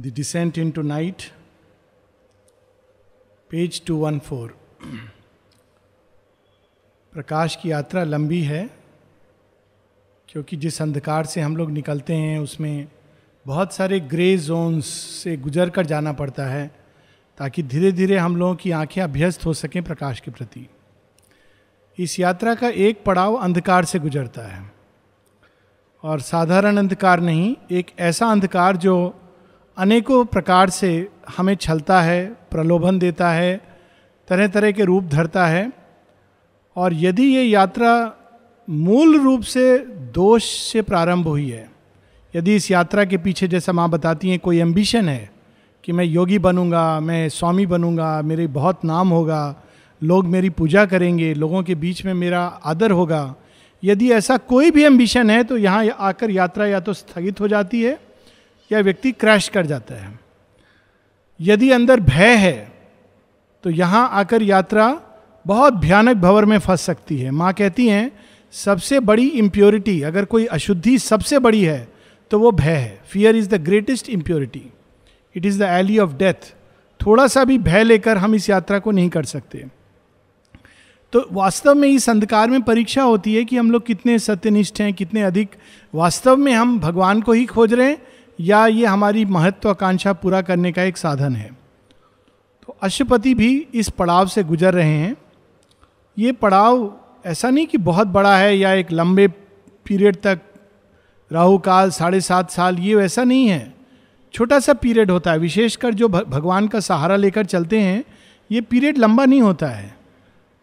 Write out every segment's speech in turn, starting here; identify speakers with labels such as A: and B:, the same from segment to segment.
A: The descent into night, page 214। प्रकाश की यात्रा लंबी है, क्योंकि जिस अंधकार से हम लोग निकलते हैं उसमें बहुत सारे ग्रे जोन्स से गुजर कर जाना पड़ता है, ताकि धीरे धीरे हम लोगों की आंखें अभ्यस्त हो सकें प्रकाश के प्रति। इस यात्रा का एक पड़ाव अंधकार से गुजरता है, और साधारण अंधकार नहीं, एक ऐसा अंधकार जो अनेकों प्रकार से हमें छलता है, प्रलोभन देता है, तरह तरह के रूप धरता है। और यदि ये यात्रा मूल रूप से दोष से प्रारंभ हुई है, यदि इस यात्रा के पीछे, जैसा माँ बताती हैं, कोई एम्बिशन है कि मैं योगी बनूंगा, मैं स्वामी बनूंगा, मेरे बहुत नाम होगा, लोग मेरी पूजा करेंगे, लोगों के बीच में मेरा आदर होगा, यदि ऐसा कोई भी एम्बिशन है तो यहाँ आकर यात्रा या तो स्थगित हो जाती है या व्यक्ति क्रैश कर जाता है। यदि अंदर भय है तो यहाँ आकर यात्रा बहुत भयानक भंवर में फंस सकती है। माँ कहती हैं सबसे बड़ी इम्प्योरिटी, अगर कोई अशुद्धि सबसे बड़ी है तो वो भय है। Fear is the greatest impurity, it is the ally of death. थोड़ा सा भी भय लेकर हम इस यात्रा को नहीं कर सकते। तो वास्तव में इस अंधकार में परीक्षा होती है कि हम लोग कितने सत्यनिष्ठ हैं, कितने अधिक वास्तव में हम भगवान को ही खोज रहे हैं, या ये हमारी महत्वाकांक्षा पूरा करने का एक साधन है। तो अश्वपति भी इस पड़ाव से गुजर रहे हैं। ये पड़ाव ऐसा नहीं कि बहुत बड़ा है या एक लंबे पीरियड तक, राहु काल 7.5 साल, ये वैसा नहीं है। छोटा सा पीरियड होता है, विशेषकर जो भगवान का सहारा लेकर चलते हैं, ये पीरियड लंबा नहीं होता है।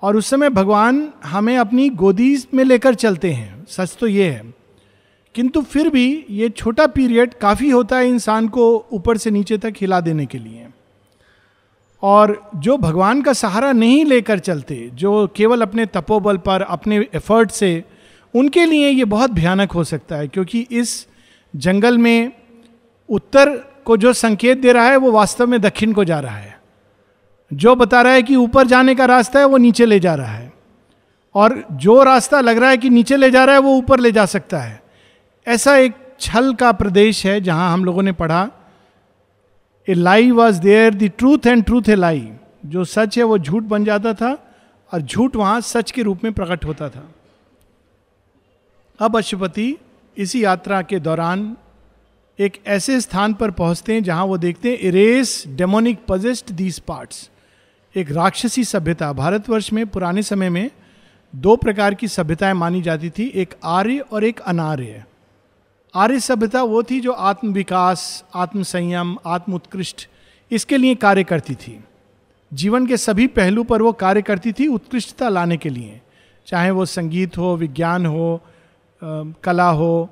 A: और उस समय भगवान हमें अपनी गोदी में लेकर चलते हैं, सच तो ये है। किंतु फिर भी ये छोटा पीरियड काफ़ी होता है इंसान को ऊपर से नीचे तक हिला देने के लिए। और जो भगवान का सहारा नहीं लेकर चलते, जो केवल अपने तपोबल पर, अपने एफर्ट से, उनके लिए ये बहुत भयानक हो सकता है। क्योंकि इस जंगल में उत्तर को जो संकेत दे रहा है वो वास्तव में दक्षिण को जा रहा है, जो बता रहा है कि ऊपर जाने का रास्ता है वो नीचे ले जा रहा है, और जो रास्ता लग रहा है कि नीचे ले जा रहा है वो ऊपर ले जा सकता है। ऐसा एक छल का प्रदेश है जहां हम लोगों ने पढ़ा, a lie was there the truth and truth a lie. जो सच है वो झूठ बन जाता था, और झूठ वहां सच के रूप में प्रकट होता था। अब अश्वपति इसी यात्रा के दौरान एक ऐसे स्थान पर पहुंचते हैं जहां वो देखते हैं a race demonic possessed these parts. एक राक्षसी सभ्यता, भारतवर्ष में पुराने समय में 2 प्रकार की सभ्यताएं मानी जाती थी, एक आर्य और एक अनार्य। आर्य सभ्यता वो थी जो आत्म विकास, आत्म संयम, आत्म उत्कृष्ट, इसके लिए कार्य करती थी। जीवन के सभी पहलू पर वो कार्य करती थी उत्कृष्टता लाने के लिए, चाहे वो संगीत हो, विज्ञान हो, कला हो,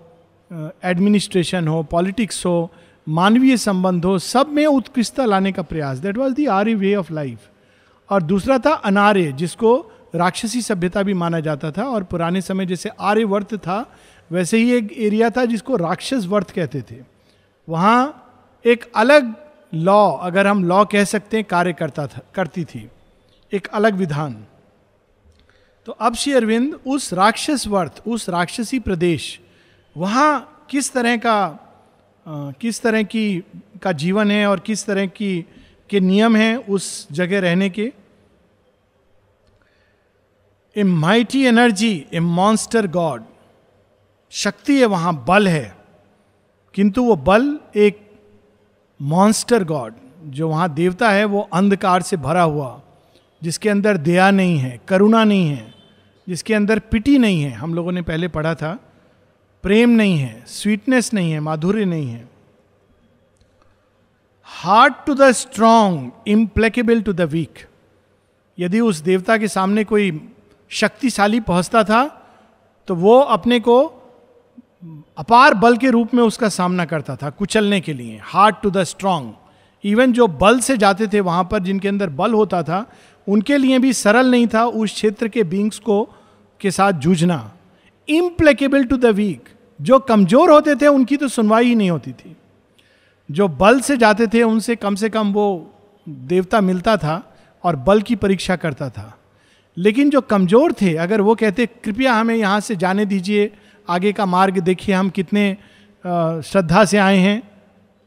A: एडमिनिस्ट्रेशन हो, पॉलिटिक्स हो, मानवीय संबंध हो, सब में उत्कृष्टता लाने का प्रयास। That was the Arya way of life. और दूसरा था अनार्य, जिसको राक्षसी सभ्यता भी माना जाता था। और पुराने समय जैसे आर्यवर्त था, वैसे ही एक एरिया था जिसको राक्षस वर्त कहते थे। वहाँ एक अलग लॉ, अगर हम लॉ कह सकते हैं, कार्य करती थी, एक अलग विधान। तो अब श्री अरविंद उस राक्षस वर्त, उस राक्षसी प्रदेश, वहाँ किस तरह का जीवन है और किस तरह के नियम हैं उस जगह रहने के। A mighty energy, A monster God, शक्ति है वहां, बल है, किंतु वो बल एक मॉन्स्टर गॉड, जो वहां देवता है वो अंधकार से भरा हुआ, जिसके अंदर दया नहीं है, करुणा नहीं है, जिसके अंदर पिटी नहीं है। हम लोगों ने पहले पढ़ा था, प्रेम नहीं है, स्वीटनेस नहीं है, माधुर्य नहीं है। Hard to the strong, implacable to the weak. यदि उस देवता के सामने कोई शक्तिशाली पहुंचता था तो वो अपने को अपार बल के रूप में उसका सामना करता था कुचलने के लिए। Hard to the strong, even जो बल से जाते थे वहां पर, जिनके अंदर बल होता था, उनके लिए भी सरल नहीं था उस क्षेत्र के बींग्स को के साथ जूझना। इम्प्लेकेबल टू द वीक, जो कमजोर होते थे उनकी तो सुनवाई ही नहीं होती थी। जो बल से जाते थे उनसे कम से कम वो देवता मिलता था और बल की परीक्षा करता था। लेकिन जो कमजोर थे, अगर वो कहते कृपया हमें यहाँ से जाने दीजिए, आगे का मार्ग देखिए, हम कितने श्रद्धा से आए हैं,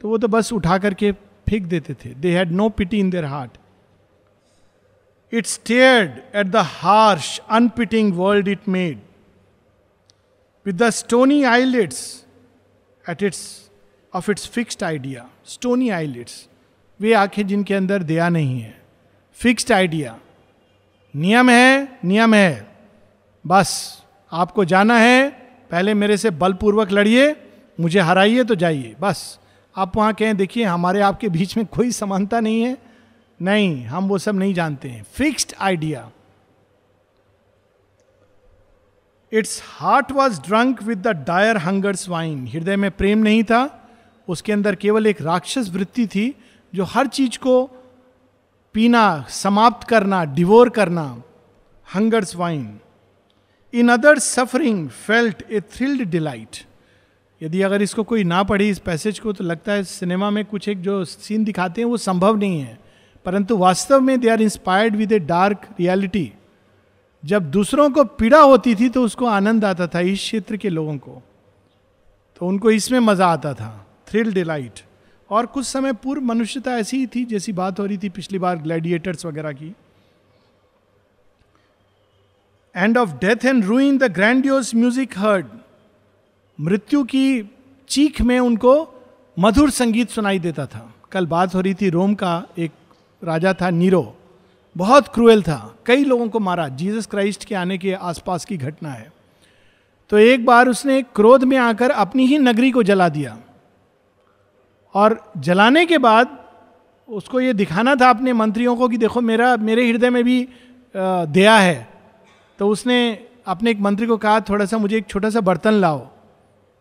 A: तो वो तो बस उठा करके फेंक देते थे. They had no pity in their heart. It stared at the harsh unpitying world it made with the stony eyelids at its of its fixed idea. Stony eyelids, वे आंखें जिनके अंदर दया नहीं है. फिक्स्ड आइडिया, नियम है, नियम है, बस आपको जाना है, पहले मेरे से बलपूर्वक लड़िए, मुझे हराइए तो जाइए. बस आप वहां कहें देखिए हमारे आपके बीच में कोई समानता नहीं है, नहीं, हम वो सब नहीं जानते हैं. Fixed idea. Its heart was drunk with the dire hungers wine. हृदय में प्रेम नहीं था, उसके अंदर केवल एक राक्षस वृत्ति थी जो हर चीज को पीना, समाप्त करना, डिवोर करना. Hungers wine. In others suffering felt A thrilled delight. यदि अगर इसको कोई ना पढ़े इस पैसेज को तो लगता है सिनेमा में कुछ एक जो सीन दिखाते हैं वो संभव नहीं है, परंतु वास्तव में they are inspired with a dark reality. जब दूसरों को पीड़ा होती थी तो उसको आनंद आता था, इस क्षेत्र के लोगों को, तो उनको इसमें मजा आता था. Thrill delight. और कुछ समय पूर्व मनुष्यता ऐसी ही थी जैसी बात हो रही थी पिछली बार ग्लैडिएटर्स वगैरह की. End of death and ruin the grandiose music heard. मृत्यु की चीख में उनको मधुर संगीत सुनाई देता था. कल बात हो रही थी, रोम का एक राजा था नीरो, बहुत क्रूएल था, कई लोगों को मारा. जीसस क्राइस्ट के आने के आसपास की घटना है. तो एक बार उसने क्रोध में आकर अपनी ही नगरी को जला दिया, और जलाने के बाद उसको ये दिखाना था अपने मंत्रियों को कि देखो मेरे हृदय में भी दया है. तो उसने अपने एक मंत्री को कहा थोड़ा सा मुझे एक छोटा सा बर्तन लाओ.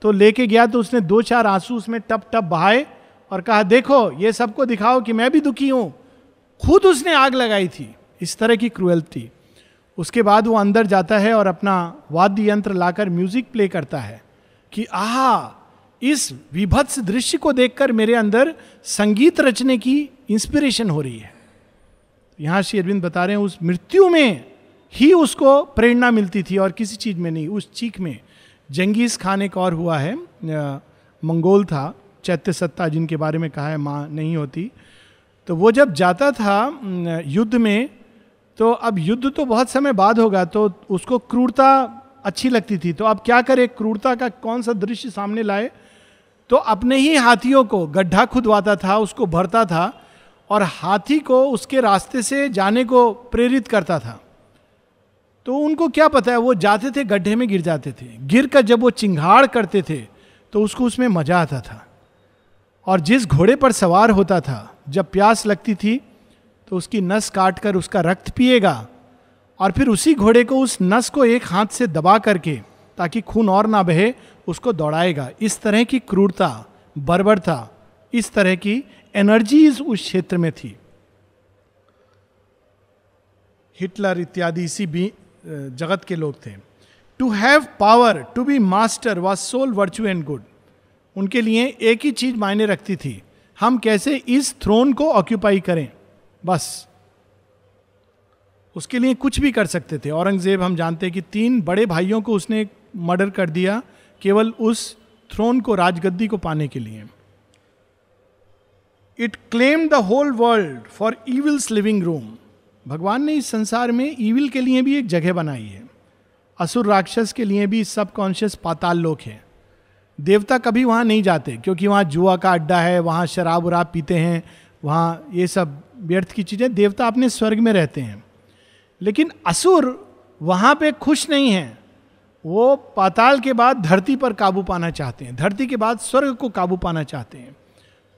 A: तो लेके गया तो उसने 2-4 आंसू उसमें टप टप बहाए और कहा देखो ये सबको दिखाओ कि मैं भी दुखी हूं. खुद उसने आग लगाई थी. इस तरह की क्रूएल्टी. उसके बाद वो अंदर जाता है और अपना वाद्य यंत्र लाकर म्यूजिक प्ले करता है कि आहा, इस विभत्स दृश्य को देखकर मेरे अंदर संगीत रचने की इंस्पिरेशन हो रही है. यहां श्री अरविंद बता रहे हैं उस मृत्यु में ही उसको प्रेरणा मिलती थी और किसी चीज में नहीं, उस चीख में. जंगीज खान एक और हुआ है, मंगोल था, चैत्य सत्ता जिनके बारे में कहा है माँ नहीं होती. तो वो जब जाता था युद्ध में, तो अब युद्ध तो बहुत समय बाद होगा, तो उसको क्रूरता अच्छी लगती थी. तो अब क्या करे, क्रूरता का कौन सा दृश्य सामने लाए, तो अपने ही हाथियों को गड्ढा खुदवाता था, उसको भरता था और हाथी को उसके रास्ते से जाने को प्रेरित करता था. तो उनको क्या पता है, वो जाते थे गड्ढे में गिर जाते थे. गिर कर जब वो चिंगाड़ करते थे तो उसको उसमें मजा आता था. और जिस घोड़े पर सवार होता था, जब प्यास लगती थी तो उसकी नस काट कर उसका रक्त पिएगा और फिर उसी घोड़े को, उस नस को एक हाथ से दबा करके ताकि खून और ना बहे, उसको दौड़ाएगा. इस तरह की क्रूरता, बर्बरता, इस तरह की एनर्जीज उस क्षेत्र में थी. हिटलर इत्यादि इसी भी जगत के लोग थे. To have power to be master was soul virtue and good. उनके लिए एक ही चीज मायने रखती थी, हम कैसे इस थ्रोन को ऑक्यूपाई करें, बस. उसके लिए कुछ भी कर सकते थे. औरंगजेब हम जानते हैं कि 3 बड़े भाइयों को उसने मर्डर कर दिया केवल उस थ्रोन को, राजगद्दी को पाने के लिए. It claim the whole world for evil's living room. भगवान ने इस संसार में ईविल के लिए भी एक जगह बनाई है. असुर राक्षस के लिए भी सबकॉन्शियस पाताल लोक है. देवता कभी वहां नहीं जाते क्योंकि वहां जुआ का अड्डा है, वहां शराब उराब पीते हैं, वहां ये सब व्यर्थ की चीजें. देवता अपने स्वर्ग में रहते हैं. लेकिन असुर वहां पे खुश नहीं है. वो पाताल के बाद धरती पर काबू पाना चाहते हैं, धरती के बाद स्वर्ग को काबू पाना चाहते हैं,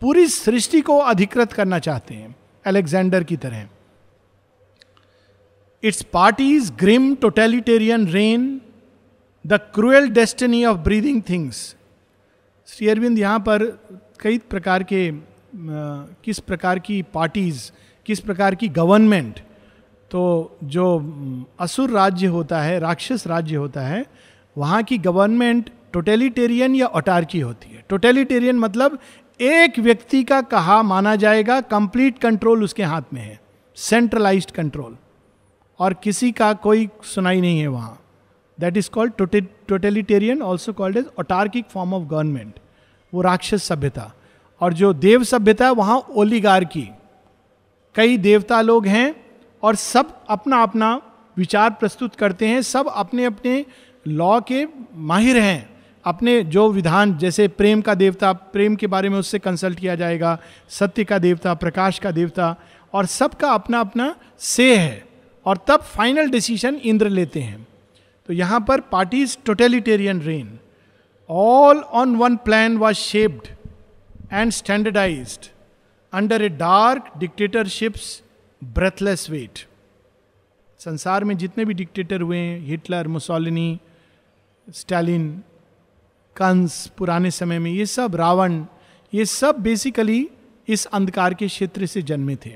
A: पूरी सृष्टि को अधिकृत करना चाहते हैं, अलेक्जेंडर की तरह. Its parties grim totalitarian reign, the cruel destiny of breathing things. Shri Arvind यहाँ पर कई प्रकार के किस प्रकार की पार्टीज, किस प्रकार की गवर्नमेंट, तो जो असुर राज्य होता है, राक्षस राज्य होता है, वहाँ की गवर्नमेंट टोटलिटेरियन या ऑटार्की होती है. टोटलिटेरियन मतलब एक व्यक्ति का कहा माना जाएगा, कंप्लीट कंट्रोल उसके हाथ में है, सेंट्रलाइज्ड कंट्रोल, और किसी का कोई सुनाई नहीं है वहां. That is called totalitarian, also called as autarkic form of government. वो राक्षस सभ्यता. और जो देव सभ्यता है वहां ओलिगार्की, कई देवता लोग हैं और सब अपना अपना विचार प्रस्तुत करते हैं, सब अपने अपने लॉ के माहिर हैं, अपने जो विधान, जैसे प्रेम का देवता, प्रेम के बारे में उससे कंसल्ट किया जाएगा, सत्य का देवता, प्रकाश का देवता, और सबका अपना अपना से है, और तब फाइनल डिसीजन इंद्र लेते हैं. तो यहां पर parties totalitarian reign, all on one plan was shaped and standardised under a dark dictatorship's breathless weight. संसार में जितने भी डिक्टेटर हुए हैं, हिटलर, मुसोलिनी, स्टालिन, कंस पुराने समय में, ये सब रावण, ये सब बेसिकली इस अंधकार के क्षेत्र से जन्मे थे.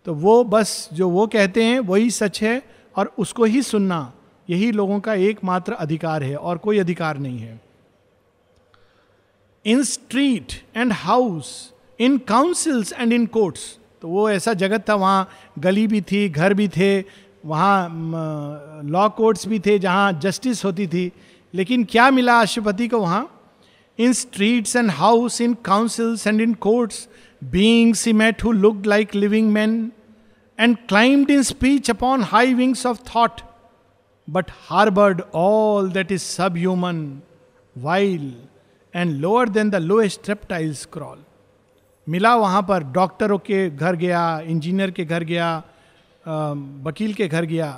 A: तो वो बस जो वो कहते हैं वही सच है, और उसको ही सुनना यही लोगों का एकमात्र अधिकार है, और कोई अधिकार नहीं है. In street and house, in councils and in courts, तो वो ऐसा जगत था, वहाँ गली भी थी, घर भी थे, वहाँ लॉ कोर्ट्स भी थे जहाँ जस्टिस होती थी. लेकिन क्या मिला अशुपति को वहाँ? In streets and house, in councils and in courts, beings he met who looked like living men and climbed in speech upon high wings of thought, but harbored all that is subhuman, vile and lower than the lowest reptiles crawl. मिला वहाँ पर, डॉक्टरों के घर गया, engineer के घर गया, वकील के घर गया.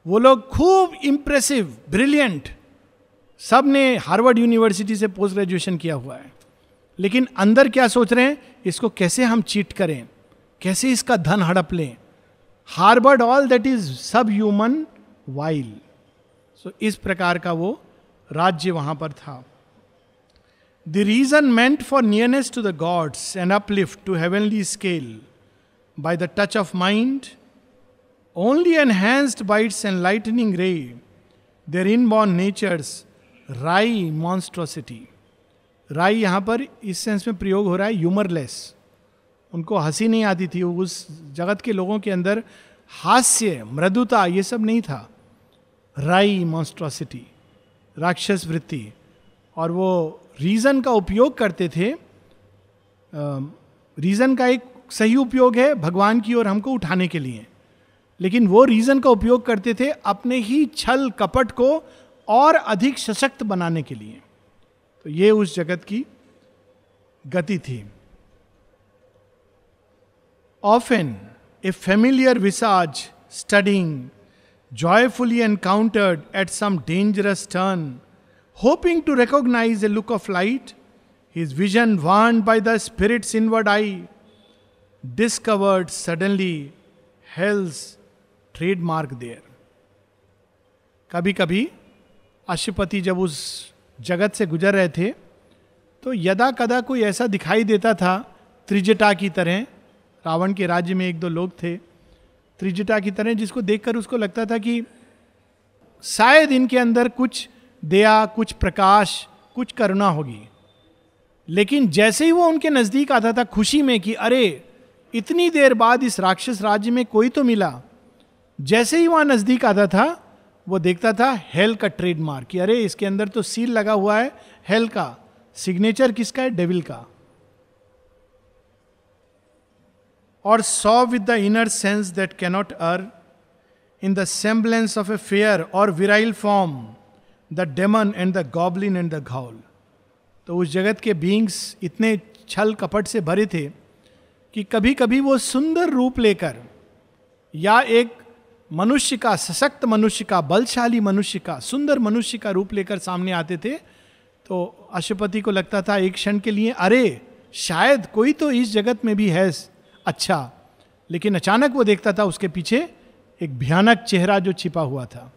A: वो लोग खूब इम्प्रेसिव, ब्रिलियंट, सब ने हार्वर्ड यूनिवर्सिटी से पोस्ट ग्रेजुएशन किया हुआ है, लेकिन अंदर क्या सोच रहे हैं? इसको कैसे हम चीट करें, कैसे इसका धन हड़प लें. Harboured all that is subhuman vile. So इस प्रकार का वो राज्य वहां पर था. The reason meant for nearness to the gods and uplift to heavenly scale by the touch of mind, only enhanced by its enlightening ray, their inborn nature's wry monstrosity. राई यहां पर इस सेंस में प्रयोग हो रहा है ह्यूमरलेस. उनको हंसी नहीं आती थी, उस जगत के लोगों के अंदर हास्य, मृदुता, ये सब नहीं था. राई मॉन्स्ट्रोसिटी, राक्षस वृत्ति. और वो रीजन का उपयोग करते थे. रीजन का एक सही उपयोग है भगवान की ओर हमको उठाने के लिए, लेकिन वो रीजन का उपयोग करते थे अपने ही छल कपट को और अधिक सशक्त बनाने के लिए. तो ये उस जगत की गति थी. Often a familiar visage studying, joyfully encountered at some dangerous turn, hoping to recognize a look of light, his vision warned by the spirit's inward eye, discovered suddenly hell's trademark there. कभी कभी अशुपति जब उस जगत से गुजर रहे थे तो यदा कदा कोई ऐसा दिखाई देता था, त्रिजटा की तरह. रावण के राज्य में एक दो लोग थे त्रिजटा की तरह, जिसको देखकर उसको लगता था कि शायद इनके अंदर कुछ दया, कुछ प्रकाश, कुछ करुणा होगी. लेकिन जैसे ही वो उनके नजदीक आता था खुशी में कि अरे इतनी देर बाद इस राक्षस राज्य में कोई तो मिला, जैसे ही वहां नजदीक आता था वो देखता था हेल का ट्रेडमार्क, कि अरे इसके अंदर तो सील लगा हुआ है हेल का. सिग्नेचर किसका है? डेविल का. और saw with the inner sense that cannot err in the semblance of a fair और virile form the demon and the goblin and the ghoul. तो उस जगत के बीइंग्स इतने छल कपट से भरे थे कि कभी कभी वो सुंदर रूप लेकर या एक मनुष्य का, सशक्त मनुष्य का, बलशाली मनुष्य का, सुंदर मनुष्य का रूप लेकर सामने आते थे. तो अशुपति को लगता था एक क्षण के लिए अरे शायद कोई तो इस जगत में भी है अच्छा. लेकिन अचानक वो देखता था उसके पीछे एक भयानक चेहरा जो छिपा हुआ था.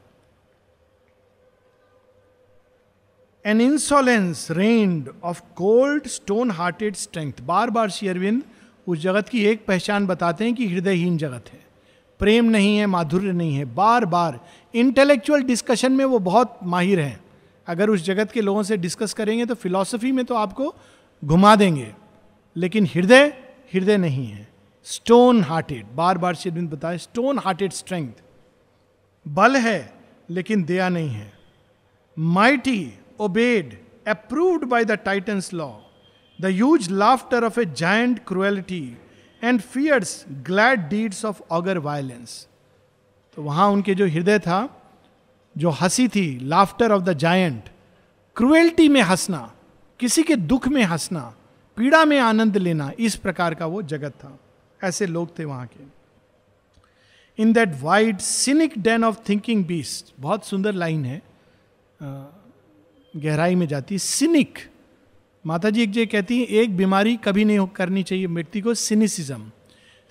A: An insolence reigned of cold stone hearted strength. बार बार श्री अरविंद उस जगत की एक पहचान बताते हैं कि हृदयहीन जगत है, प्रेम नहीं है, माधुर्य नहीं है. बार बार इंटेलेक्चुअल डिस्कशन में वो बहुत माहिर हैं. अगर उस जगत के लोगों से डिस्कस करेंगे तो फिलॉसफी में तो आपको घुमा देंगे, लेकिन हृदय नहीं है. स्टोन हार्टेड, बार बार श्री अरविंद बताए, स्टोन हार्टेड स्ट्रेंथ. बल है लेकिन दया नहीं है. Mighty, obeyed, approved by the Titan's law, the huge laughter of a giant cruelty and fierce glad deeds of ogre violence. तो वहां उनके जो हृदय था, जो हंसी थी, laughter of the giant, cruelty में हंसना, किसी के दुख में हंसना, पीड़ा में आनंद लेना, इस प्रकार का वो जगत था. ऐसे लोग थे वहां के. In that wide scenic den of thinking beast, बहुत सुंदर लाइन है, गहराई में जाती है. सिनिक, माता जी एक जगह कहती है एक बीमारी कभी नहीं करनी चाहिए व्यक्ति को, सिनिसिज्म.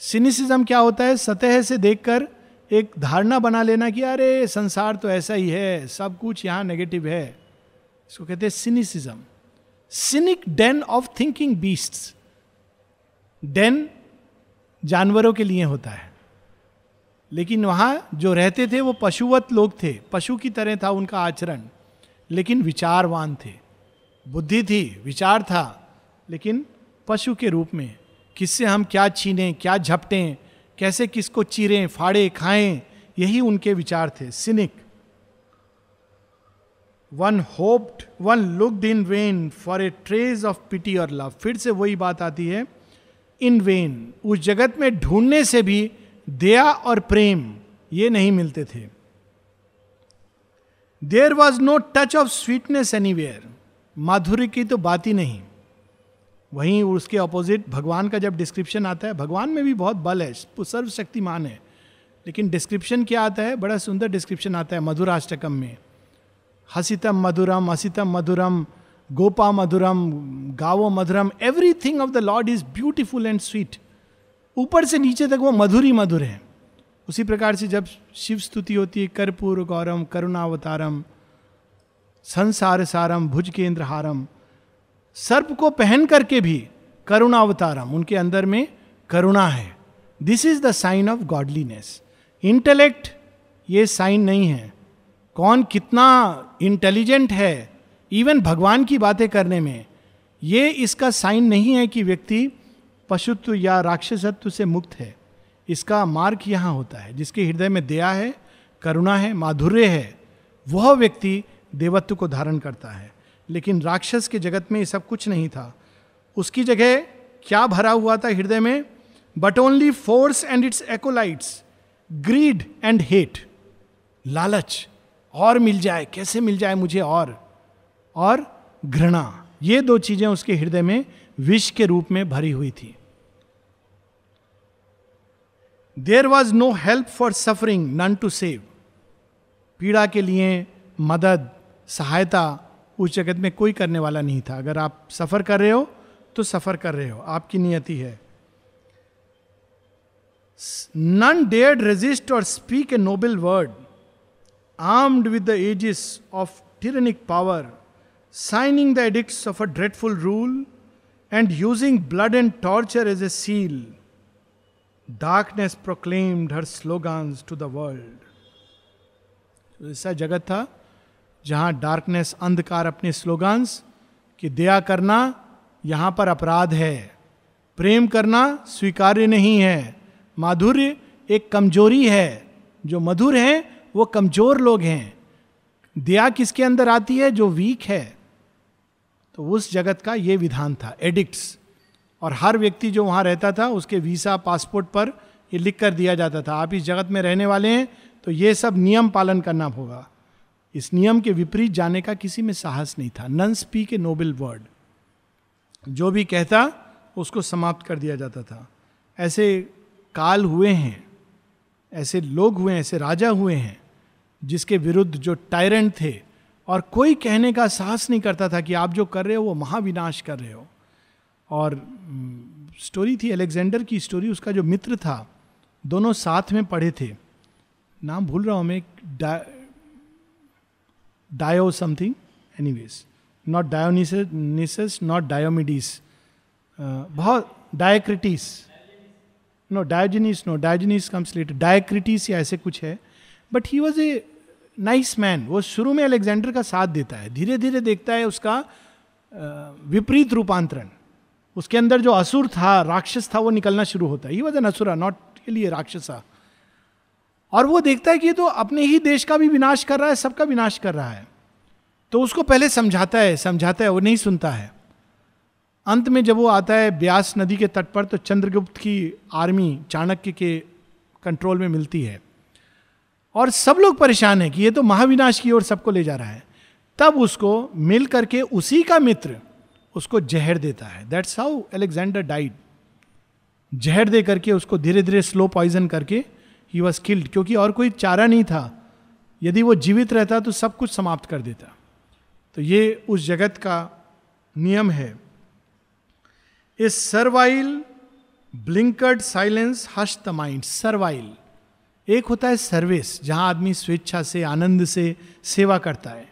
A: सिनिसिज्म क्या होता है? सतह से देखकर एक धारणा बना लेना कि अरे संसार तो ऐसा ही है, सब कुछ यहाँ नेगेटिव है. इसको कहते हैं cynicism. Cynic den of thinking beasts. Den जानवरों के लिए होता है, लेकिन वहां जो रहते थे वो पशुवत लोग थे, पशु की तरह था उनका आचरण, लेकिन विचारवान थे. बुद्धि थी, विचार था, लेकिन पशु के रूप में. किससे हम क्या छीनें, क्या झपटें, कैसे किसको चीरें, फाड़े, खाएं, यही उनके विचार थे. Cynic. One hoped, one looked in vain for a trace of pity और लव. फिर से वही बात आती है, इन वेन. उस जगत में ढूंढने से भी दया और प्रेम ये नहीं मिलते थे. There was no touch of sweetness anywhere. माधुर्य की तो बात ही नहीं. वहीं उसके ऑपोजिट भगवान का जब डिस्क्रिप्शन आता है, भगवान में भी बहुत बल है, सर्वशक्तिमान है, लेकिन डिस्क्रिप्शन क्या आता है? बड़ा सुंदर डिस्क्रिप्शन आता है मधुराष्टकम में. हसितम मधुरम, हसितम मधुरम, गोपा मधुरम, गावो मधुरम, everything of the Lord is beautiful and sweet. ऊपर से नीचे तक वो मधुर ही मधुर है. उसी प्रकार से जब शिव स्तुति होती है, कर्पूर गौरम करुणावतारम संसार सारम भुज केंद्र हारम, सर्प को पहन करके भी करुणावतारम, उनके अंदर में करुणा है. This is the sign of godliness. Intellect ये साइन नहीं है. कौन कितना इंटेलिजेंट है इवन भगवान की बातें करने में, ये इसका साइन नहीं है कि व्यक्ति पशुत्व या राक्षसत्व से मुक्त है. इसका मार्क यहां होता है, जिसके हृदय में दया है, करुणा है, माधुर्य है, वह व्यक्ति देवत्व को धारण करता है. लेकिन राक्षस के जगत में ये सब कुछ नहीं था. उसकी जगह क्या भरा हुआ था हृदय में? But only force and it's acolytes, grid and hate. लालच, और मिल जाए, कैसे मिल जाए मुझे, और घृणा. ये दो चीजें उसके हृदय में विष के रूप में भरी हुई थी. There was no help for suffering, none to save. पीड़ा के लिए मदद, सहायता उस जगत में कोई करने वाला नहीं था. अगर आप सफर कर रहे हो तो सफर कर रहे हो, आपकी नियति है. None dared resist or speak a noble word. Armed with the aegis of tyrannic power, signing the edicts of a dreadful rule, and using blood and torture as a seal, darkness proclaimed her slogans to the world. ऐसा जगत था जहां darkness, अंधकार अपने स्लोगान्स कि दया करना यहां पर अपराध है, प्रेम करना स्वीकार्य नहीं है, माधुर्य एक कमजोरी है, जो मधुर हैं वो कमजोर लोग हैं. दया किसके अंदर आती है? जो वीक है. तो उस जगत का ये विधान था, एडिक्ट्स. और हर व्यक्ति जो वहां रहता था उसके वीसा, पासपोर्ट पर ये लिख कर दिया जाता था, आप इस जगत में रहने वाले हैं तो ये सब नियम पालन करना होगा. इस नियम के विपरीत जाने का किसी में साहस नहीं था. None speak a noble word. जो भी कहता उसको समाप्त कर दिया जाता था. ऐसे काल हुए हैं, ऐसे लोग हुए हैं, ऐसे राजा हुए हैं जिसके विरुद्ध जो टायरेंट थे, और कोई कहने का साहस नहीं करता था कि आप जो कर रहे हो वो महाविनाश कर रहे हो. और स्टोरी थी अलेक्जेंडर की स्टोरी, उसका जो मित्र था, दोनों साथ में पढ़े थे, नाम भूल रहा हूं मैं, Dio something, anyways, not Dionysus, not Diomedes, बहुत डायक्रिटिस, no Diogenes, no Diogenes comes later, डायक्रिटिस या ऐसे कुछ है. But he was a nice man. वो शुरू में अलेक्जेंडर का साथ देता है, धीरे धीरे देखता है उसका विपरीत रूपांतरण. उसके अंदर जो असुर था, राक्षस था, वो निकलना शुरू होता है. He was an asura, not really rakshasa. और वो देखता है कि ये तो अपने ही देश का भी विनाश कर रहा है, सबका विनाश कर रहा है. तो उसको पहले समझाता है, वो नहीं सुनता है. अंत में जब वो आता है ब्यास नदी के तट पर, तो चंद्रगुप्त की आर्मी चाणक्य के कंट्रोल में मिलती है और सब लोग परेशान हैं कि ये तो महाविनाश की ओर सबको ले जा रहा है। तब उसको मिल करके उसी का मित्र उसको जहर देता है। That's how Alexander died. जहर दे करके उसको धीरे धीरे स्लो पॉइजन करके ही वॉज किल्ड, क्योंकि और कोई चारा नहीं था। यदि वो जीवित रहता तो सब कुछ समाप्त कर देता। तो ये उस जगत का नियम है। A servile blinkered silence hushed the mind. Servile एक होता है सर्विस, जहां आदमी स्वेच्छा से आनंद से सेवा करता है।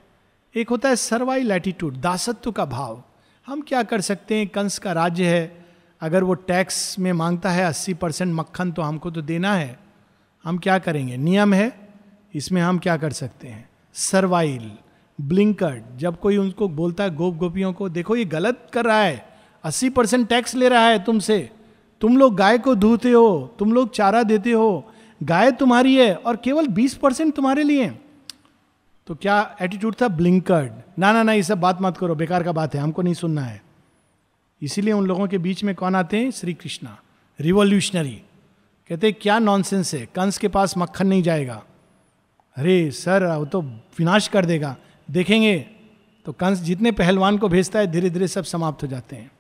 A: एक होता है सर्वाइल एटीट्यूड, दासत्व का भाव। हम क्या कर सकते हैं, कंस का राज्य है, अगर वो टैक्स में मांगता है 80% मक्खन तो हमको तो देना है, हम क्या करेंगे, नियम है, इसमें हम क्या कर सकते हैं। सर्वाइल ब्लिंकर्ड, जब कोई उनको बोलता है गोप गोपियों को, देखो ये गलत कर रहा है, 80% टैक्स ले रहा है तुमसे, तुम लोग गाय को दूहते हो, तुम लोग चारा देते हो, गाय तुम्हारी है और केवल 20% तुम्हारे लिए। तो क्या एटीट्यूड था, ब्लिंकर्ड, ना ना ना ये सब बात मत करो, बेकार का बात है, हमको नहीं सुनना है। इसीलिए उन लोगों के बीच में कौन आते हैं, श्री कृष्णा, रिवॉल्यूशनरी। कहते हैं क्या नॉनसेंस है, कंस के पास मक्खन नहीं जाएगा। अरे सर वो तो विनाश कर देगा, देखेंगे। तो कंस जितने पहलवान को भेजता है धीरे धीरे सब समाप्त हो जाते हैं।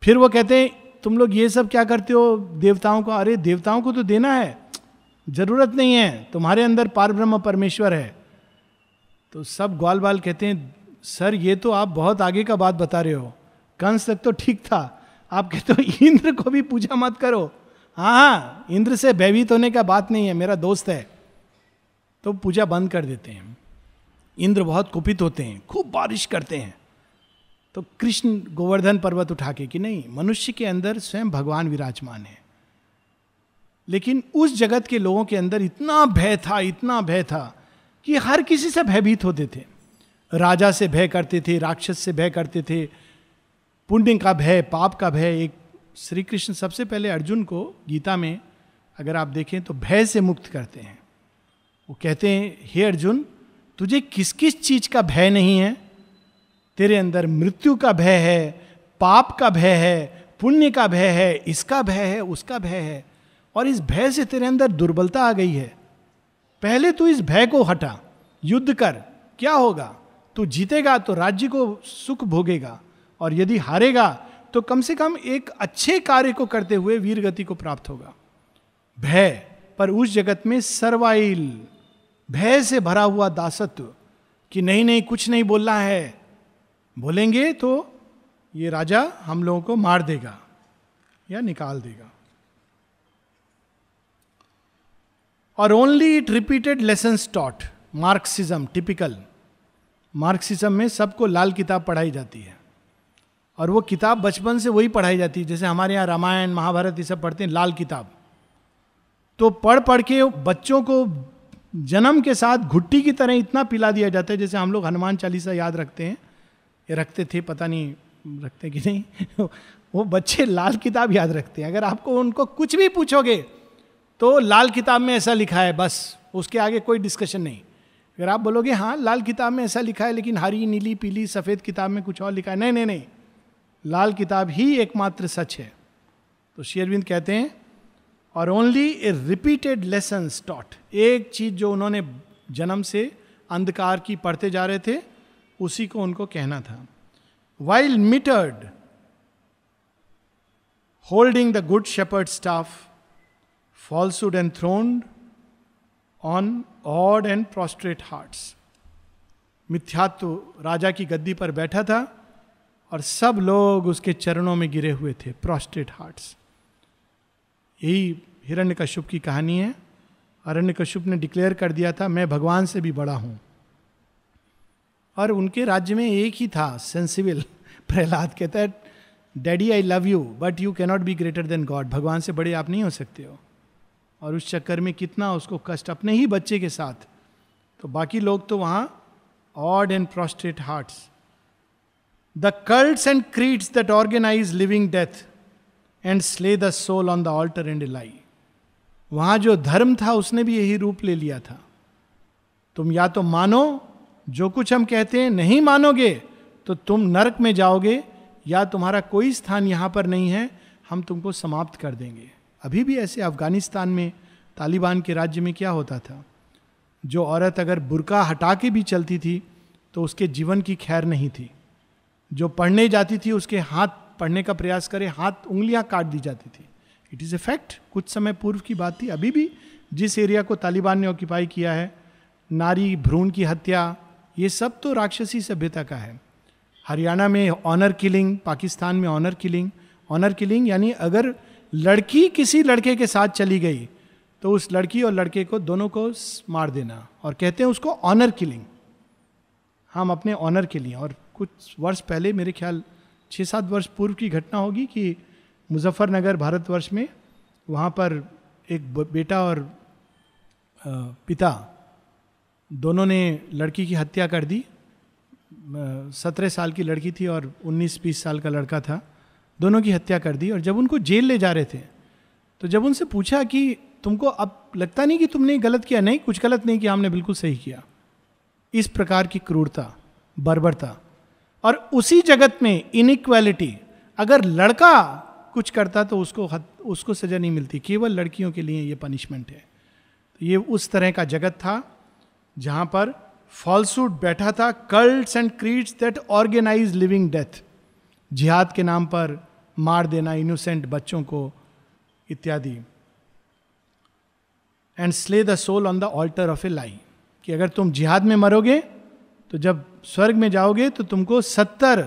A: फिर वो कहते हैं तुम लोग ये सब क्या करते हो देवताओं को। अरे देवताओं को तो देना है, जरूरत नहीं है, तुम्हारे अंदर पारब्रह्म परमेश्वर है। तो सब ग्वाल बाल कहते हैं सर ये तो आप बहुत आगे का बात बता रहे हो, कंस तक तो ठीक था, आप कहते हो इंद्र को भी पूजा मत करो। हाँ इंद्र से भयभीत होने का बात नहीं है, मेरा दोस्त है। तो पूजा बंद कर देते हैं। इंद्र बहुत कुपित होते हैं, खूब बारिश करते हैं। तो कृष्ण गोवर्धन पर्वत उठा के कि नहीं, मनुष्य के अंदर स्वयं भगवान विराजमान है। लेकिन उस जगत के लोगों के अंदर इतना भय था, इतना भय था कि हर किसी से भयभीत होते थे। राजा से भय करते थे, राक्षस से भय करते थे, पुण्य का भय, पाप का भय। एक श्री कृष्ण सबसे पहले अर्जुन को गीता में अगर आप देखें तो भय से मुक्त करते हैं। वो कहते हैं हे अर्जुन, तुझे किस किस चीज का भय नहीं है। तेरे अंदर मृत्यु का भय है, पाप का भय है, पुण्य का भय है, इसका भय है, उसका भय है, और इस भय से तेरे अंदर दुर्बलता आ गई है। पहले तू इस भय को हटा, युद्ध कर, क्या होगा, तू जीतेगा तो राज्य को सुख भोगेगा, और यदि हारेगा तो कम से कम एक अच्छे कार्य को करते हुए वीर गति को प्राप्त होगा। भय, पर उस जगत में सर्वाइल, भय से भरा हुआ दासत्व कि नहीं नहीं कुछ नहीं बोलना है, बोलेंगे तो ये राजा हम लोगों को मार देगा या निकाल देगा। और only it repeated lessons taught. Marxism, typical Marxism में सबको लाल किताब पढ़ाई जाती है, और वो किताब बचपन से वही पढ़ाई जाती है। जैसे हमारे यहाँ रामायण महाभारत ये सब पढ़ते हैं, लाल किताब। तो पढ़ पढ़ के बच्चों को जन्म के साथ घुट्टी की तरह इतना पिला दिया जाता है, जैसे हम लोग हनुमान चालीसा याद रखते हैं, ये रखते थे, पता नहीं रखते कि नहीं वो बच्चे लाल किताब याद रखते हैं। अगर आपको उनको कुछ भी पूछोगे तो लाल किताब में ऐसा लिखा है, बस उसके आगे कोई डिस्कशन नहीं। अगर आप बोलोगे हाँ लाल किताब में ऐसा लिखा है, लेकिन हरी नीली पीली सफ़ेद किताब में कुछ और लिखा है, नहीं नहीं नहीं, लाल किताब ही एकमात्र सच है। तो श्री अरविंद कहते हैं और ओनली ए रिपीटेड लेसन्स टॉट, एक चीज जो उन्होंने जन्म से अंधकार की पढ़ते जा रहे थे उसी को उनको कहना था। While mitred holding the good shepherd staff, falsehood enthroned on awed and prostrate hearts। मिथ्यात्व राजा की गद्दी पर बैठा था और सब लोग उसके चरणों में गिरे हुए थे, prostrate hearts। यही हिरण्यकश्यप की कहानी है। हिरण्यकश्यप ने डिक्लेयर कर दिया था मैं भगवान से भी बड़ा हूं, और उनके राज्य में एक ही था सेंसिबल। प्रहलाद कहता है daddy I love you but you cannot be greater than God, भगवान से बड़े आप नहीं हो सकते हो। और उस चक्कर में कितना उसको कष्ट अपने ही बच्चे के साथ। तो बाकी लोग तो वहां awed and prostrate hearts. The cults and creeds that organise living death and slay the soul on the altar and lie. वहां जो धर्म था उसने भी यही रूप ले लिया था। तुम या तो मानो जो कुछ हम कहते हैं, नहीं मानोगे तो तुम नरक में जाओगे, या तुम्हारा कोई स्थान यहाँ पर नहीं है, हम तुमको समाप्त कर देंगे। अभी भी ऐसे अफगानिस्तान में तालिबान के राज्य में क्या होता था, जो औरत अगर बुर्का हटा के भी चलती थी तो उसके जीवन की खैर नहीं थी। जो पढ़ने जाती थी उसके हाथ, पढ़ने का प्रयास करे, हाथ उंगलियां काट दी जाती थी। इट इज़ ए फैक्ट, कुछ समय पूर्व की बात थी। अभी भी जिस एरिया को तालिबान ने ऑक्यूपाई किया है, नारी भ्रूण की हत्या, ये सब तो राक्षसी सभ्यता का है। हरियाणा में ऑनर किलिंग, पाकिस्तान में ऑनर किलिंग। ऑनर किलिंग यानी अगर लड़की किसी लड़के के साथ चली गई तो उस लड़की और लड़के को दोनों को मार देना, और कहते हैं उसको ऑनर किलिंग। हम अपने ऑनर के लिए। और कुछ वर्ष पहले, मेरे ख्याल 6-7 वर्ष पूर्व की घटना होगी कि मुजफ्फरनगर भारतवर्ष में, वहाँ पर एक बेटा और पिता दोनों ने लड़की की हत्या कर दी। 17 साल की लड़की थी और 19-20 साल का लड़का था। दोनों की हत्या कर दी। और जब उनको जेल ले जा रहे थे तो जब उनसे पूछा कि तुमको अब लगता नहीं कि तुमने गलत किया? नहीं, कुछ गलत नहीं किया, हमने बिल्कुल सही किया। इस प्रकार की क्रूरता, बर्बरता। और उसी जगत में इनइक्वालिटी, अगर लड़का कुछ करता तो उसको सजा नहीं मिलती, केवल लड़कियों के लिए ये पनिशमेंट है। तो ये उस तरह का जगत था जहां पर फॉल्सूड बैठा था, cults and creeds that organise living death, जिहाद के नाम पर मार देना इनोसेंट बच्चों को इत्यादि। And slay the soul on the altar of a lie, कि अगर तुम जिहाद में मरोगे तो जब स्वर्ग में जाओगे तो तुमको 70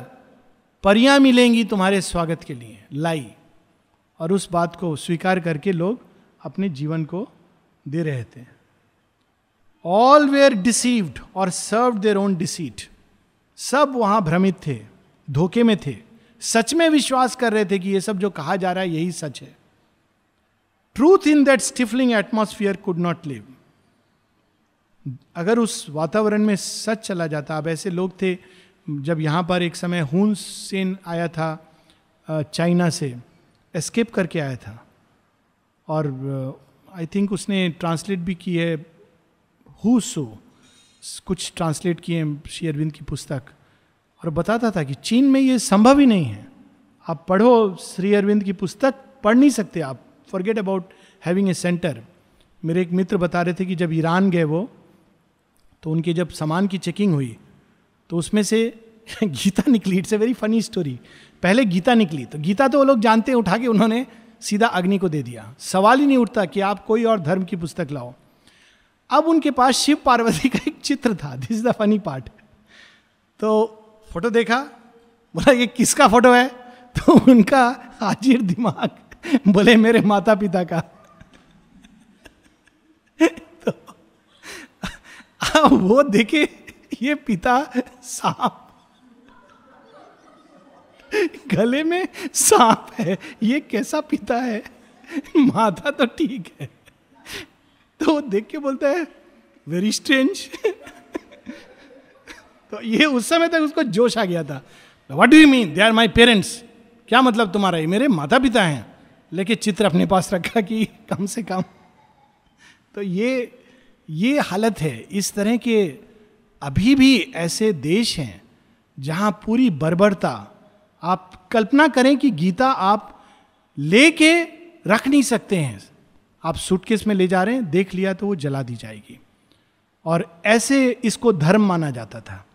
A: परियां मिलेंगी तुम्हारे स्वागत के लिए, लाई। और उस बात को स्वीकार करके लोग अपने जीवन को दे रहे थे। ऑल वेयर डिसीव्ड और सर्व्ड देयर ओन डिसीट, सब वहां भ्रमित थे, धोखे में थे, सच में विश्वास कर रहे थे कि ये सब जो कहा जा रहा है यही सच है। Truth in that stifling atmosphere could not live. अगर उस वातावरण में सच चला जाता, अब ऐसे लोग थे, जब यहाँ पर एक समय हुन सेन आया था चाइना से, एस्केप करके आया था, और आई थिंक उसने ट्रांसलेट भी की है हु सो, कुछ ट्रांसलेट किए श्री अरविंद की पुस्तक, और बताता था कि चीन में ये संभव ही नहीं है। आप पढ़ो श्री अरविंद की पुस्तक, पढ़ नहीं सकते आप, forget about having a centre. मेरे एक मित्र बता रहे थे कि जब ईरान गए वो, तो उनके जब सामान की चेकिंग हुई तो उसमें से गीता निकली। It's a very funny story. पहले गीता निकली, तो गीता तो वो लोग जानते हैं, उठा के उन्होंने सीधा अग्नि को दे दिया। सवाल ही नहीं उठता कि आप कोई और धर्म की पुस्तक लाओ। अब उनके पास शिव पार्वती का एक चित्र था। This is the funny part. तो फोटो देखा, बोला ये किसका फोटो है? तो उनका हाजिर दिमाग बोले मेरे माता पिता का। तो वो देखे ये पिता सांप, गले में सांप है, ये कैसा पिता है? माता तो ठीक है। तो वो देख के बोलता है वेरी स्ट्रेंज। तो ये उस समय तक उसको जोश आ गया था। What do you mean they are my parents? क्या मतलब तुम्हारा? ये मेरे माता पिता हैं। लेकिन चित्र अपने पास रखा कि कम से कम। तो ये हालत है। इस तरह के अभी भी ऐसे देश हैं जहां पूरी बर्बरता, आप कल्पना करें कि गीता आप लेके रख नहीं सकते हैं, आप सूटकेस में ले जा रहे हैं, देख लिया तो वो जला दी जाएगी। और ऐसे इसको धर्म माना जाता था।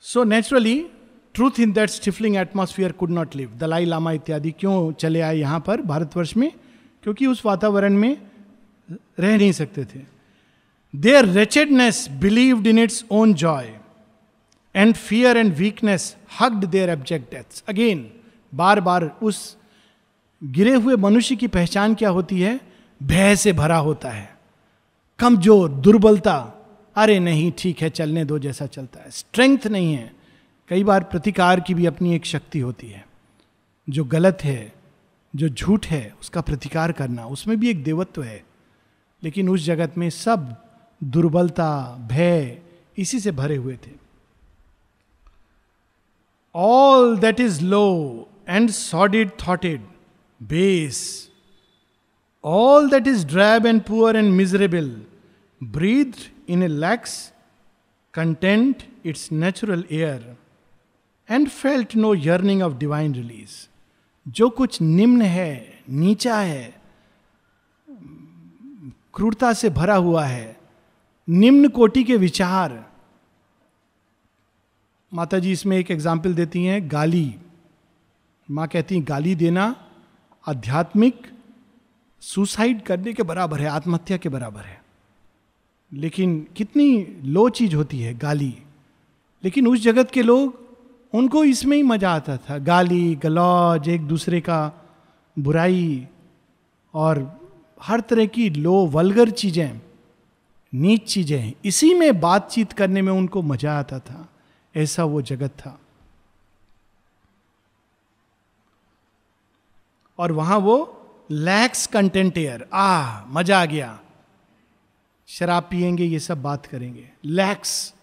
A: So naturally truth in that stifling atmosphere could not live. Dalai Lama इत्यादि क्यों चले आए यहां पर भारतवर्ष में? क्योंकि उस वातावरण में रह नहीं सकते थे। Their wretchedness believed in its own joy and fear and weakness hugged their abject deaths. Again, बार बार उस गिरे हुए मनुष्य की पहचान क्या होती है? भय से भरा होता है, कमजोर, दुर्बलता। अरे नहीं, ठीक है, चलने दो जैसा चलता है। स्ट्रेंथ नहीं है। कई बार प्रतिकार की भी अपनी एक शक्ति होती है। जो गलत है, जो झूठ है, उसका प्रतिकार करना, उसमें भी एक देवत्व है। लेकिन उस जगत में सब दुर्बलता, भय, इसी से भरे हुए थे। All that is low and sordid thoughted, base, all that is drab and poor and miserable, breathed in a lax content its natural air, and felt no yearning of divine release. जो कुछ निम्न है, नीचा है, क्रूरता से भरा हुआ है, निम्न कोटि के विचार. माता जी इसमें एक एग्जाम्पल देती हैं, गाली. माँ कहती हैं गाली देना आध्यात्मिक सुसाइड करने के बराबर है, आत्महत्या के बराबर है. लेकिन कितनी लो चीज होती है गाली. लेकिन उस जगत के लोग, उनको इसमें ही मजा आता था. गाली गलौज, एक दूसरे का बुराई और हर तरह की लो वल्गर चीजें, नीच चीजें, इसी में बातचीत करने में उनको मजा आता था. ऐसा वो जगत था. और वहां वो लैक्स कंटेंट एयर, मजा आ गया, शराब पिएंगे, ये सब बात करेंगे. लैक्स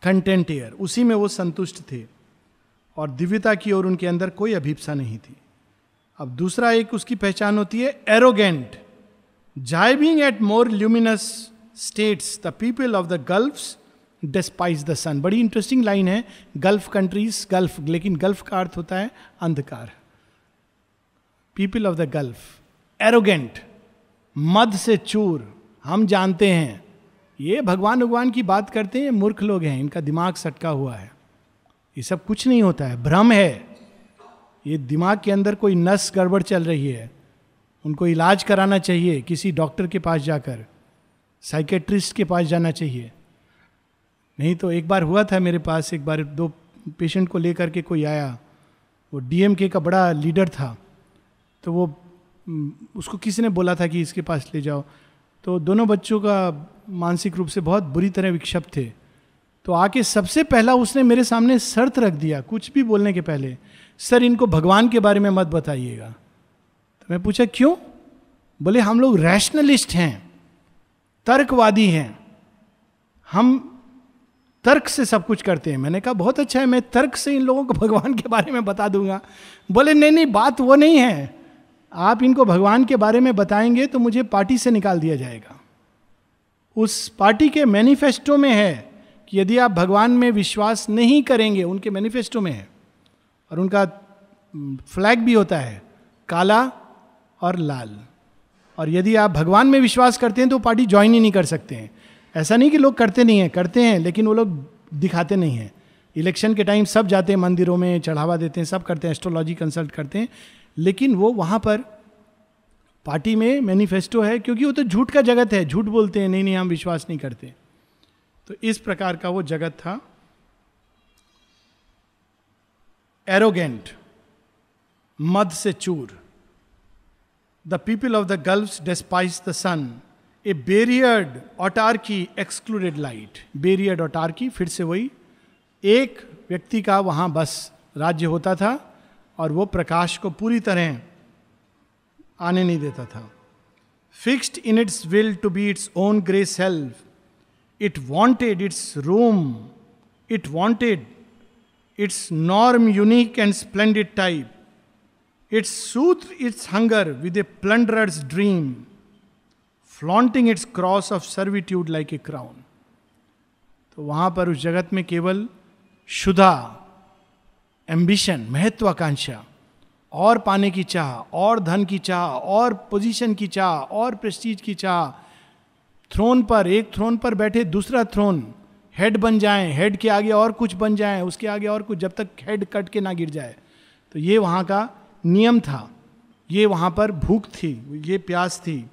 A: कंटेंट एयर, उसी में वो संतुष्ट थे. और दिव्यता की ओर उनके अंदर कोई अभिप्सा नहीं थी. अब दूसरा एक उसकी पहचान होती है, arrogant. Jibing at more luminous states the people of the gulfs despise the sun. बड़ी इंटरेस्टिंग लाइन है. गल्फ कंट्रीज, गल्फ, लेकिन गल्फ का अर्थ होता है अंधकार. People of the gulf, arrogant, मद से चूर. हम जानते हैं ये भगवान की बात करते हैं, मूर्ख लोग हैं, इनका दिमाग सटका हुआ है, ये सब कुछ नहीं होता है, भ्रम है. ये दिमाग के अंदर कोई नस गड़बड़ चल रही है, उनको इलाज कराना चाहिए, किसी डॉक्टर के पास जाकर, साइकेट्रिस्ट के पास जाना चाहिए. नहीं तो एक बार हुआ था मेरे पास, एक बार 2 पेशेंट को लेकर के कोई आया, वो डीएमके का बड़ा लीडर था. तो वो उसको किसी ने बोला था कि इसके पास ले जाओ. तो दोनों बच्चों का मानसिक रूप से बहुत बुरी तरह विक्षिप्त थे. तो आके सबसे पहला उसने मेरे सामने शर्त रख दिया, कुछ भी बोलने के पहले, सर इनको भगवान के बारे में मत बताइएगा. तो मैं पूछा क्यों? बोले हम लोग रैशनलिस्ट हैं, तर्कवादी हैं, हम तर्क से सब कुछ करते हैं. मैंने कहा बहुत अच्छा है, मैं तर्क से इन लोगों को भगवान के बारे में बता दूंगा. बोले नहीं, बात वो नहीं है, आप इनको भगवान के बारे में बताएंगे तो मुझे पार्टी से निकाल दिया जाएगा. उस पार्टी के मैनिफेस्टो में है कि यदि आप भगवान में विश्वास नहीं करेंगे, उनके मैनिफेस्टो में है, और उनका फ्लैग भी होता है काला और लाल. और यदि आप भगवान में विश्वास करते हैं तो पार्टी ज्वाइन ही नहीं कर सकते हैं. ऐसा नहीं कि लोग करते नहीं हैं, करते हैं, लेकिन वो लोग दिखाते नहीं हैं. इलेक्शन के टाइम सब जाते हैं मंदिरों में, चढ़ावा देते हैं, सब करते हैं, एस्ट्रोलॉजी कंसल्ट करते हैं, लेकिन वो वहां पर पार्टी में मैनिफेस्टो है, क्योंकि वो तो झूठ का जगत है, झूठ बोलते हैं, नहीं हम विश्वास नहीं करते. तो इस प्रकार का वो जगत था. एरोगेंट, मद से चूर. The people of the gulfs despise the sun. A barriered autarchy excluded light. Barriered autarchy, फिर से वही, एक व्यक्ति का वहां बस राज्य होता था और वो प्रकाश को पूरी तरह आने नहीं देता था. Fixed in its will to be its own grey self, it wanted its room, it wanted its norm unique and splendid type, its soothe its hunger with a plunderer's dream, flaunting its cross of servitude like a crown. तो वहां पर उस जगत में केवल शुद्धा, ambition, महत्वाकांक्षा, और पाने की चाह, और धन की चाह, और पोजीशन की चाह, और प्रेस्टीज की चाह. थ्रोन पर, एक थ्रोन पर बैठे दूसरा थ्रोन, हेड बन जाएं, हेड के आगे और कुछ बन जाएं, उसके आगे और कुछ, जब तक हेड कट के ना गिर जाए. तो ये वहां का नियम था. ये वहां पर भूख थी, ये प्यास थी.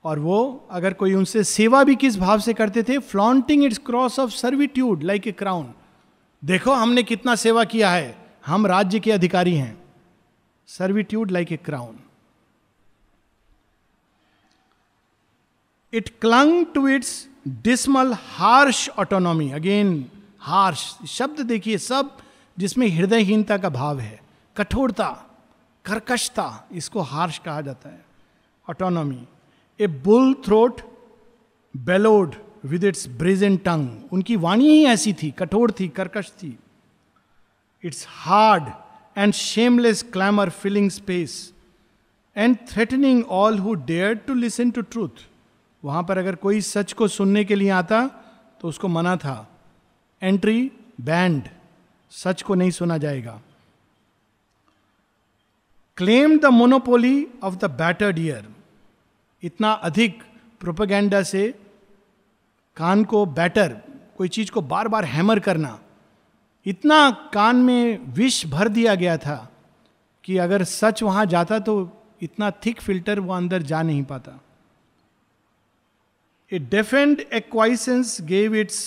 A: और वो अगर कोई उनसे सेवा भी किस भाव से करते थे, flaunting its cross of servitude like a crown. देखो हमने कितना सेवा किया है, हम राज्य के अधिकारी हैं. Servitude like a crown. It clung to its dismal harsh autonomy. Again harsh शब्द देखिए, सब जिसमें हृदयहीनता का भाव है, कठोरता, कर्कशता, इसको हार्श कहा जाता है. Autonomy. A bull throat bellowed with its brazen tongue. उनकी वाणी ही ऐसी थी, कठोर थी, कर्कश थी. Its hard and shameless clamour filling space and threatening all who dare to listen to truth. वहां पर अगर कोई सच को सुनने के लिए आता तो उसको मना था. एंट्री बैंड, सच को नहीं सुना जाएगा. Claim the monopoly of the battered year. इतना अधिक प्रोपेगेंडा से कान को बैटर, कोई चीज को बार बार हैमर करना, इतना कान में विष भर दिया गया था कि अगर सच वहां जाता तो इतना थिक फिल्टर वो अंदर जा नहीं पाता. A deafened acquiescence gave its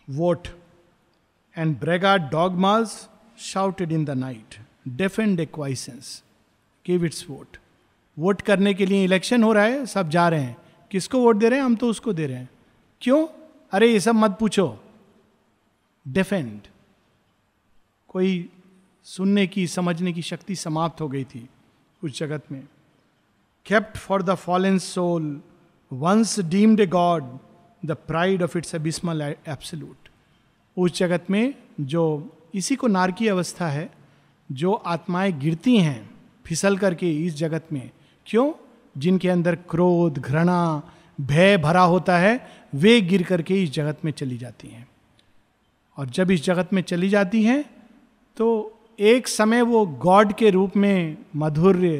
A: vote and braggart dogmas shouted in the night. Deafened acquiescence gave its vote. Vote करने के लिए इलेक्शन हो रहा है, सब जा रहे हैं. किसको वोट दे रहे हैं? हम तो उसको दे रहे हैं. क्यों? अरे ये सब मत पूछो. डिफेंड. कोई सुनने की, समझने की शक्ति समाप्त हो गई थी उस जगत में. Kept for the fallen soul once deemed a god the pride of its abysmal absolute. उस जगत में जो, इसी को नारकी अवस्था है, जो आत्माएं गिरती हैं फिसल करके इस जगत में. क्यों? जिनके अंदर क्रोध, घृणा, भय भरा होता है, वे गिर करके इस जगत में चली जाती हैं. और जब इस जगत में चली जाती हैं तो एक समय वो गॉड के रूप में माधुर्य,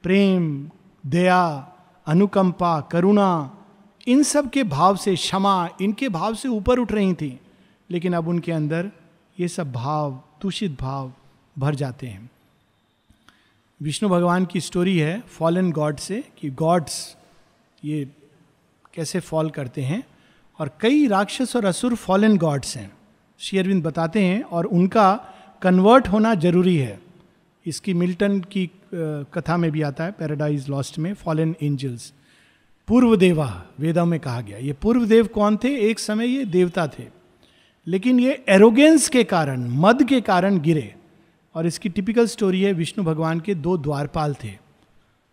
A: प्रेम, दया, अनुकंपा, करुणा, इन सब के भाव से, क्षमा, इनके भाव से ऊपर उठ रही थी. लेकिन अब उनके अंदर ये सब भाव, दूषित भाव भर जाते हैं. विष्णु भगवान की स्टोरी है फॉलन गॉड से, कि गॉड्स ये कैसे फॉल करते हैं. और कई राक्षस और असुर फॉलन गॉड्स हैं, श्री अरविंद बताते हैं, और उनका कन्वर्ट होना जरूरी है. इसकी मिल्टन की कथा में भी आता है, पैराडाइज लॉस्ट में, फॉलन एंजल्स. पूर्व देवा वेदों में कहा गया. ये पूर्व देव कौन थे? एक समय ये देवता थे, लेकिन ये एरोगेंस के कारण, मद के कारण गिरे. और इसकी टिपिकल स्टोरी है, विष्णु भगवान के 2 द्वारपाल थे,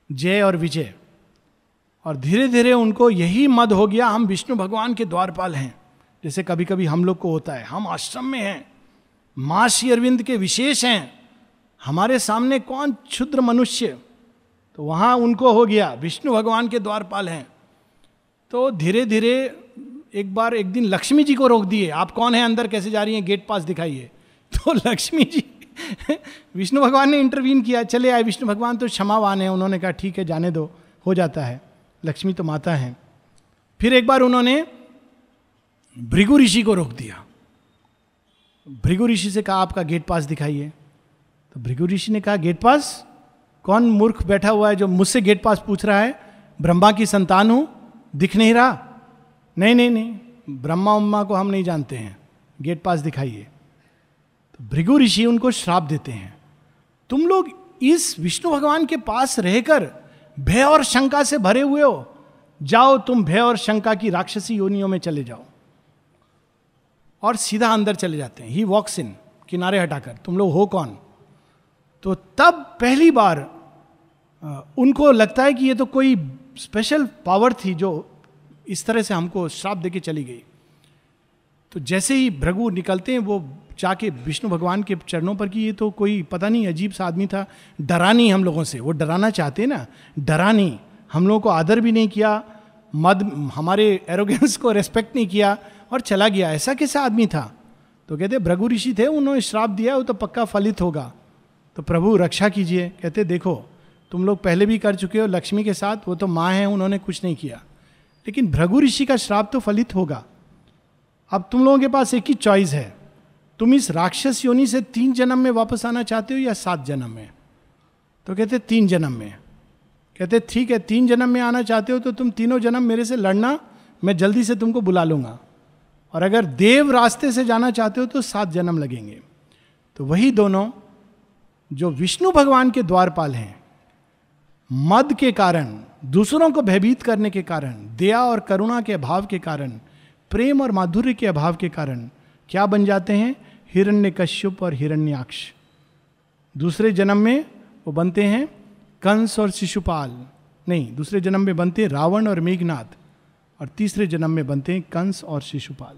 A: जय और विजय. और धीरे धीरे उनको यही मद हो गया, हम विष्णु भगवान के द्वारपाल हैं. जैसे कभी कभी हम लोग को होता है, हम आश्रम में हैं, मां श्री अरविंद के विशेष हैं, हमारे सामने कौन क्षुद्र मनुष्य. तो वहां उनको हो गया विष्णु भगवान के द्वारपाल हैं. तो धीरे धीरे एक दिन लक्ष्मी जी को रोक दिए, आप कौन है, अंदर कैसे जा रही हैं, गेट पास दिखाइए. तो लक्ष्मी जी विष्णु भगवान ने इंटरवीन किया, चले आए. विष्णु भगवान तो क्षमावान है, उन्होंने कहा ठीक है जाने दो, हो जाता है, लक्ष्मी तो माता है. फिर एक बार उन्होंने भृगु ऋषि को रोक दिया. भृगु ऋषि से कहा आपका गेट पास दिखाइए. तो भृगु ऋषि ने कहा गेट पास? कौन मूर्ख बैठा हुआ है जो मुझसे गेट पास पूछ रहा है? ब्रह्मा की संतान हूं, दिख नहीं रहा? नहीं नहीं नहीं, ब्रह्मा उम्मा को हम नहीं जानते हैं, गेट पास दिखाइए. तो भृगु ऋषि उनको श्राप देते हैं, तुम लोग इस विष्णु भगवान के पास रहकर भय और शंका से भरे हुए हो, जाओ तुम भय और शंका की राक्षसी योनियों में चले जाओ. और सीधा अंदर चले जाते हैं. ही वॉक्स इन, किनारे हटाकर, तुम लोग हो कौन? तो तब पहली बार उनको लगता है कि ये तो कोई स्पेशल पावर थी जो इस तरह से हमको श्राप देके चली गई. तो जैसे ही भृगु निकलते हैं, वो जाके विष्णु भगवान के चरणों पर, कि ये तो कोई पता नहीं अजीब सा आदमी था, डरा नहीं हम लोगों से. वो डराना चाहते ना, डरा नहीं, हम लोगों को आदर भी नहीं किया, मद, हमारे एरोगेंस को रेस्पेक्ट नहीं किया और चला गया. ऐसा कैसा आदमी था? तो कहते भृगु ऋषि थे, उन्होंने श्राप दिया, वो तो पक्का फलित होगा, तो प्रभु रक्षा कीजिए. कहते देखो तुम लोग पहले भी कर चुके हो लक्ष्मी के साथ, वो तो माँ है, उन्होंने कुछ नहीं किया, लेकिन भृगु ऋषि का श्राप तो फलित होगा. अब तुम लोगों के पास एक ही चॉइस है, तुम इस राक्षस योनि से 3 जन्म में वापस आना चाहते हो या 7 जन्म में? तो कहते 3 जन्म में. कहते ठीक है, 3 जन्म में आना चाहते हो तो तुम तीनों जन्म मेरे से लड़ना, मैं जल्दी से तुमको बुला लूंगा. और अगर देव रास्ते से जाना चाहते हो तो 7 जन्म लगेंगे. तो वही दोनों जो विष्णु भगवान के द्वारपाल हैं, मद के कारण, दूसरों को भयभीत करने के कारण, दया और करुणा के अभाव के कारण, प्रेम और माधुर्य के अभाव के कारण क्या बन जाते हैं? हिरण्यकश्यप और हिरण्याक्ष. दूसरे जन्म में वो बनते हैं कंस और शिशुपाल, नहीं, दूसरे जन्म में बनते हैं रावण और मेघनाद, और तीसरे जन्म में बनते हैं कंस और शिशुपाल.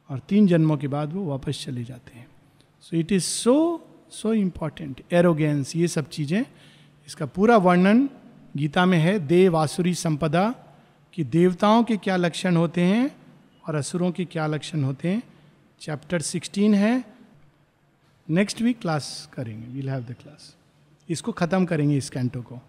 A: और 3 जन्मों के बाद वो वापस चले जाते हैं. So it is so important. Arrogance, ये सब चीजें, इसका पूरा वर्णन गीता में है. देव आसुरी संपदा, कि देवताओं के क्या लक्षण होते हैं और असुरों के क्या लक्षण होते हैं. चैप्टर 16 है. नेक्स्ट वीक क्लास करेंगे, वील हैव द क्लास. इसको ख़त्म करेंगे इस कैंटो को.